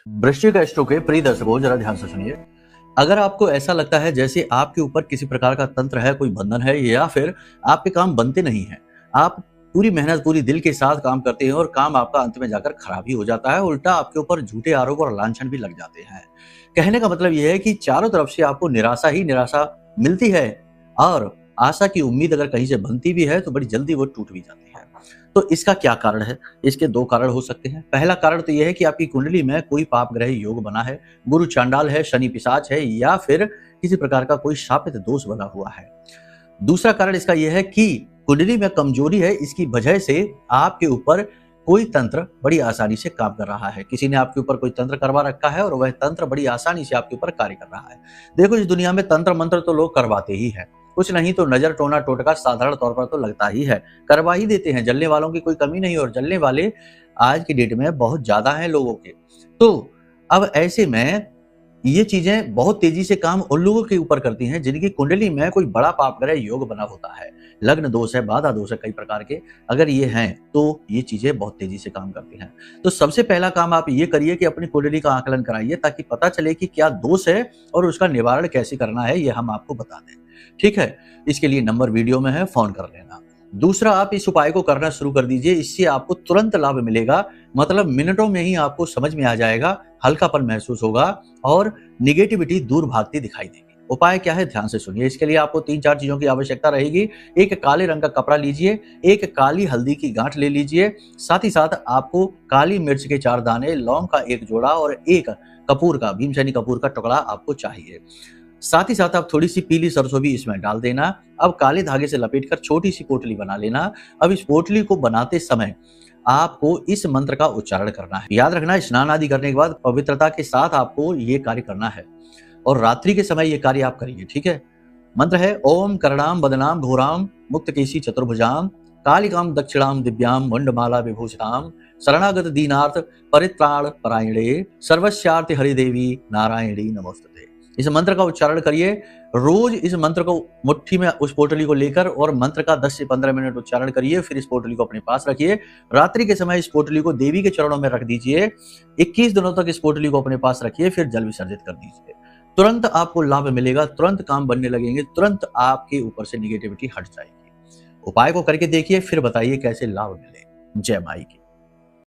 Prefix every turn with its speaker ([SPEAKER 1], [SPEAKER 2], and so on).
[SPEAKER 1] वृश्चिक एस्ट्रो के प्रिय दर्शकों, जरा ध्यान से सुनिए। अगर आपको ऐसा लगता है जैसे आपके ऊपर किसी प्रकार का तंत्र है, कोई बंधन है, या फिर आपके काम बनते नहीं हैं, आप पूरी मेहनत पूरी दिल के साथ काम करते हैं और काम आपका अंत में जाकर खराब ही हो जाता है, उल्टा आपके ऊपर झूठे आरोप और लांछन भी लग जाते हैं। कहने का मतलब यह है कि चारों तरफ से आपको निराशा ही निराशा मिलती है और आशा की उम्मीद अगर कहीं से बनती भी है तो बड़ी जल्दी वो टूट भी जाती है। तो इसका क्या कारण है? इसके दो कारण हो सकते हैं। पहला कारण तो यह है कि आपकी कुंडली में कोई पाप ग्रह योग बना है, गुरु चांडाल है, शनि पिशाच है, या फिर किसी प्रकार का कोई शापित दोष बना हुआ है। दूसरा कारण इसका यह है कि कुंडली में कमजोरी है, इसकी वजह से आपके ऊपर कोई तंत्र बड़ी आसानी से काम कर रहा है। किसी ने आपके ऊपर कोई तंत्र करवा रखा है और वह तंत्र बड़ी आसानी से आपके ऊपर कार्य कर रहा है। देखो, इस दुनिया में तंत्र मंत्र तो लोग करवाते ही हैं, कुछ नहीं तो नजर टोना टोटका साधारण तौर पर तो लगता ही है, करवा ही देते हैं। जलने वालों की कोई कमी नहीं, और जलने वाले आज की डेट में बहुत ज्यादा हैं लोगों के। तो अब ऐसे में ये चीजें बहुत तेजी से काम उन लोगों के ऊपर करती हैं जिनकी कुंडली में कोई बड़ा पाप ग्रह योग बना होता है, लग्न दोष है, बाधा दोष है, कई प्रकार के अगर ये हैं तो ये चीजें बहुत तेजी से काम करती हैं। तो सबसे पहला काम आप ये करिए कि अपनी कुंडली का आकलन कराइए, ताकि पता चले कि क्या दोष है और उसका निवारण कैसे करना है, ये हम आपको बता दें। ठीक है, इसके लिए नंबर वीडियो में है, फोन कर लेना। दूसरा, आप इस उपाय को करना शुरू कर दीजिए, इससे आपको तुरंत लाभ मिलेगा, मतलब मिनटों में ही आपको समझ में आ जाएगा, हल्कापन महसूस होगा और निगेटिविटी दूर भागती दिखाई देगी। उपाय क्या है, ध्यान से सुनिए। इसके लिए आपको 3-4 चीजों की आवश्यकता रहेगी। एक काले रंग का कपड़ा लीजिए, एक काली हल्दी की गांठ ले लीजिए, साथ ही साथ आपको काली मिर्च के 4 दाने, लौंग का 1 जोड़ा और एक कपूर का, भीमसेनी कपूर का टुकड़ा आपको चाहिए। साथ ही साथ आप थोड़ी सी पीली सरसों भी इसमें डाल देना। अब काले धागे से लपेटकर छोटी सी पोटली बना लेना। अब इस पोटली को बनाते समय आपको इस मंत्र का उच्चारण करना है। याद रखना, स्नान आदि करने के बाद पवित्रता के साथ आपको ये कार्य करना है और रात्रि के समय ये कार्य आप करिए। ठीक है, मंत्र है ओम करणाम बदनाम घोराम मुक्तकेशी चतुर्भुजाम कालिकाम दक्षिणाम दिव्याम मुंडमाला विभूषिताम शरणागत दीनार्थ परित्राण परायणे सर्वस्यार्थ हरिदेवी नारायणी नमोस्तुते। इस मंत्र का उच्चारण करिए। रोज इस मंत्र को मुट्ठी में उस पोटली को लेकर और मंत्र का 10 से 15 मिनट उच्चारण करिए, फिर इस पोटली को अपने पास रखिए। रात्रि के समय इस पोटली को देवी के चरणों में रख दीजिए। 21 दिनों तक इस पोटली को अपने पास रखिए, फिर जल विसर्जित कर दीजिए। तुरंत आपको लाभ मिलेगा, तुरंत काम बनने लगेंगे, तुरंत आपके ऊपर से निगेटिविटी हट जाएगी। उपाय को करके देखिए, फिर बताइए कैसे लाभ मिले। जय माई की।